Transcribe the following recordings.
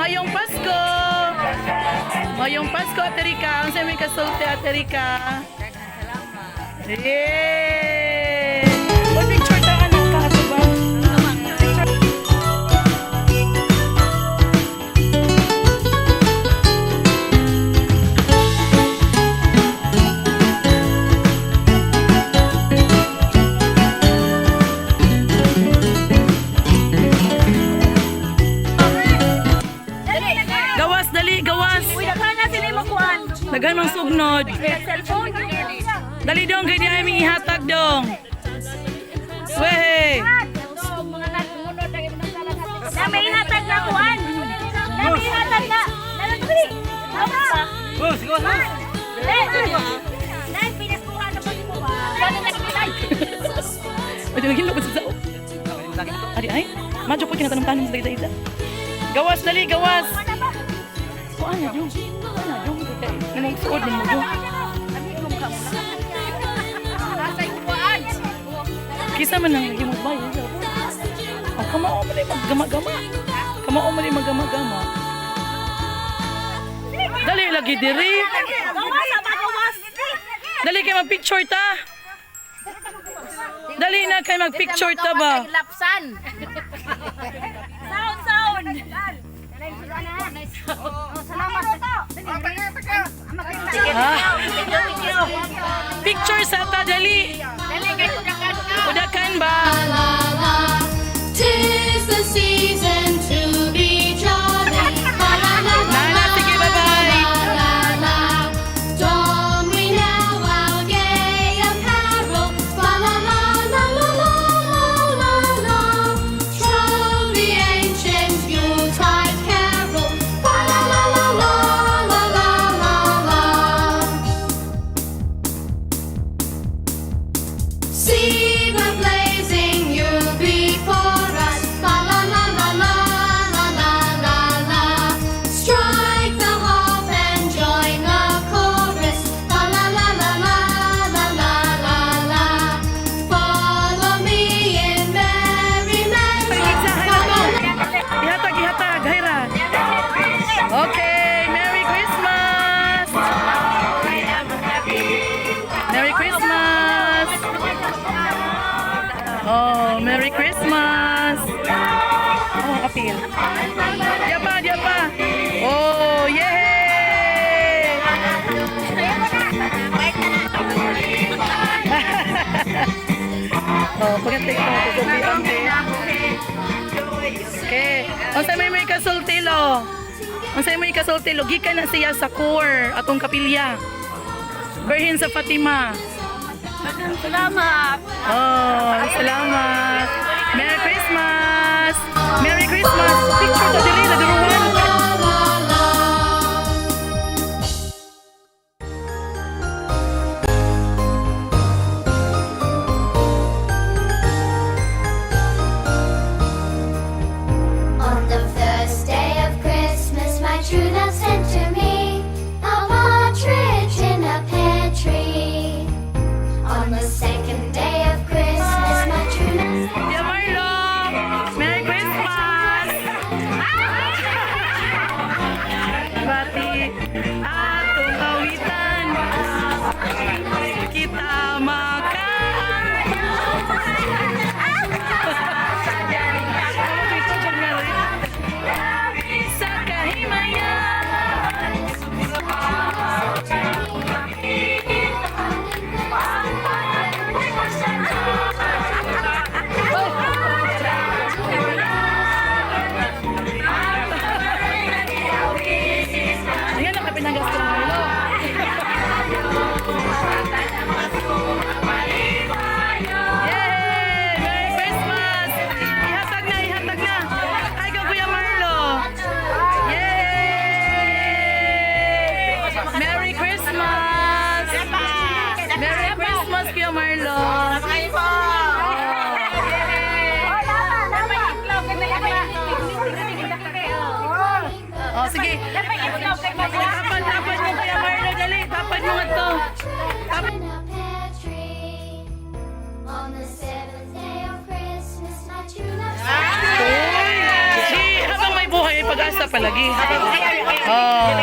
Mayong Pasko! Mayong Pasko, Ate Rica. Ang sa'yo may kasulti, Ate Rica. Yay! O, picture ta ka ng kaso ba? Gawas, dali, gawas! Uy, naghan na sila yung makuhan. Daghan mang sugnod. Cellphone. Dali dong, kaya di aming ihatag dong. Wehe! Na may hatag na kuhan. Na may hatag na. Nalagri. Tama. Oh, sige, sige. Dahil pinaskuhan na pagkuhan. Ganun na kitay. Pwede naging lupot sa sao. Adi ay, madyo po tinatanong-tanong sa ida-ida. Gawas, dali, gawas! Kuhaan na dong. Kuhaan na dong. Nanong suod mo dong. Kisa man nang himubay. Ang kamao mo rin maggama-gama. Kamao mo rin maggama-gama. Dali, lagi diri. Gawas, gawas. Dali kayo mag-picture ta. Dali na kayo mag-picture ta ba? Lapsan. Sound. Salamat. Ha? Picture sa ta, dali. Udakan ba? Tis the season to be jolly. La la la la Nana, sige, bye-bye. la la. Don we now our gay apparel. La la la la la la la la. Troll the ancient Yuletide carol. La la la la la la la la. See the blazing Yule before us. La la la la la la la la la. Strike the harp and join the chorus. La la la la la la la la la. Follow me in merry Ihatag, ihatag. Hayra. Okay, Merry Christmas! Merry Christmas! Oh, Merry Christmas! Oh, apil. Diya pa. Oh, yay! Oh, pagkatay ko ito sa biyang. Okay. Unsay may kasultilo? Unsay may kasultilo? Gikan na siya sa core atong kapilya. Berhin sa Fatima. Salamat. Oh, salamat. Merry Christmas. Merry Christmas. Picture to dili na duruan. On the first day of Christmas, my true love sent to me a partridge in a pear tree. On the second day of Christmas, my true love sent Dear Marlo, Merry Christmas. pag-asa palagi. Oh.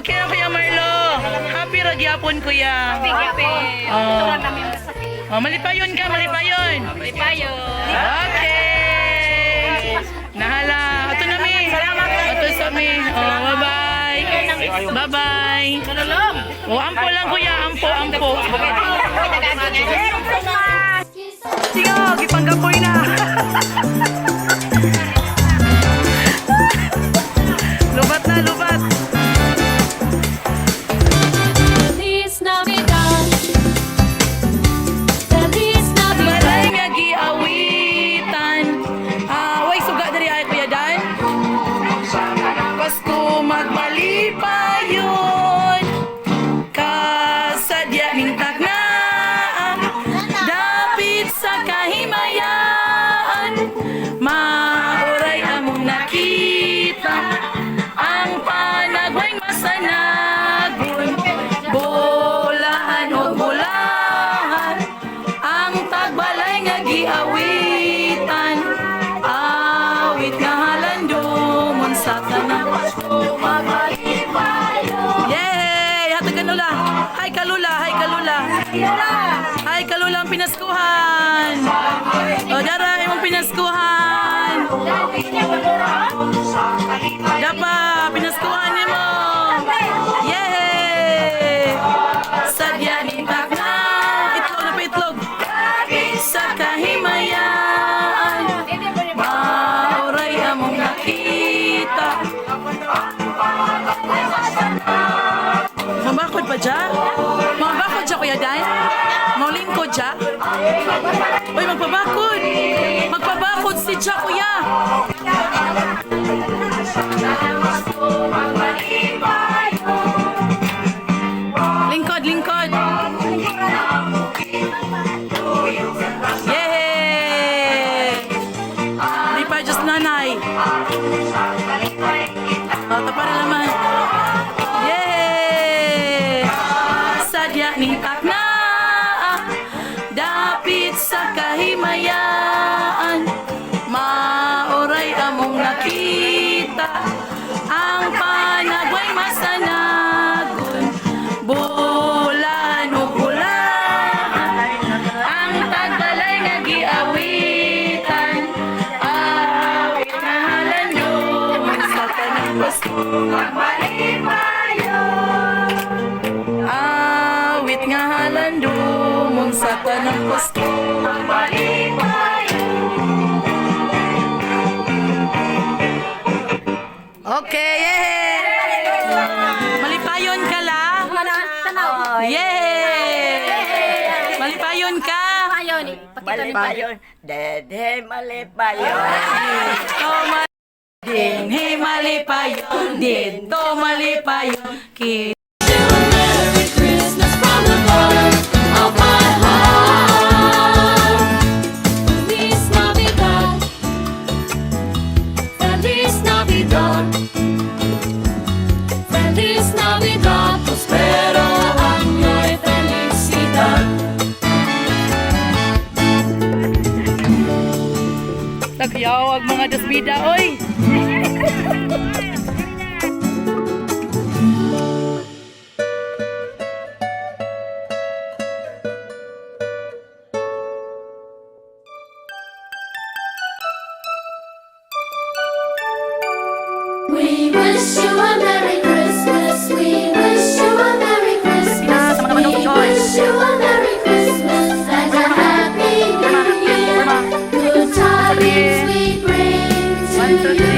Okay na Kuya Marlo. Happy ragyapon Kuya. Oh. Oh, malipayon ka, malipayon. Okay. Nahala. Ato na mi. Ato sa mi. Oh, bye-bye. Bye-bye. Oh, ampo lang Kuya, ampo. Sige, gipanggapoy na. Lubat na, lubat. Feliz Navidad. Feliz Navidad. Malay nga giawitan. Way suga diri ay Kuya Dan. Pasko magbalipayon. Kasadya ning tagna. Dapit sa kahimayan. Mauray among nakita. Ang panagway masanagon. Bolahan o bulahan. Ang tagbalay nga giawitan. Awit nga halandumon sa tanang Pasko magbalipayon. Yay! Hatag kanula. Hi kalula, hi kalula. Hi kalula ang pinaskuhan. O dara imong pinaskuhan. Dapa pinaskuhan nimo. Yay! Sadya ni tagna. Itlog na pa itlog. Sa kahimayan. Mauray among nakita. Mabakod pa dyan? Mabakod dyan, Kuya Dan? Maulingkod dyan? Uy, magpabakod! Magpabakod si dyan, Kuya! Lingkod, lingkod! Yay! Di pa just nanay. Tapara naman. Yay! Sadya ning takna. Dapit sa kahimayan. Mauray among nakita. Ang panagway masanagon. Bulan o bulan. Ang tagbalay nga giawitan. Awit na halandumon sa tanang Pasko magbalipayon. Awit nga halandumon sa tanang Pasko magbalipayon. Okay, yay! Malipayon ka la? Yay! Malipayon ka? Malipayon. Dede malipayon. Dinhi malipayon, dito malipayon. Merry Christmas from the bottom of my heart. Feliz Navidad. Feliz Navidad. Feliz Navidad. Prospero año y felicidad. Tagyawag mga dasbida, oy! We wish you a Merry Christmas. We wish you a Merry Christmas. We wish you a Merry Christmas and a Happy New Year. Good tidings we bring to you.